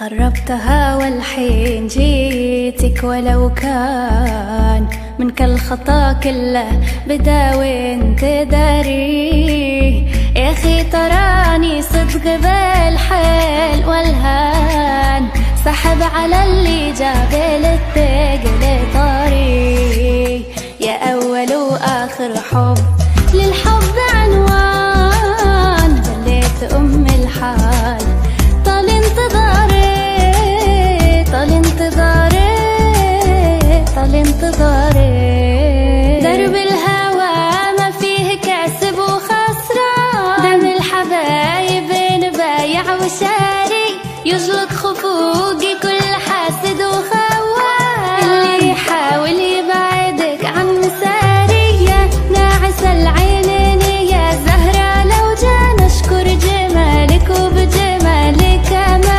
قربتها والحين جيتك، ولو كان منك الخطا كله بدا وانت داري. يا اخي تراني صدق بالحيل والهان، سحب على اللي جاب للثقل طاري. يا اول واخر حب للحب عنوان، بليت ام الحال طال انتظاري، طال انتظاري، طال انتظاري. درب الهوى ما فيه كسب وخسران، دم الحبايب بايع وشاري، يجلط خفوقي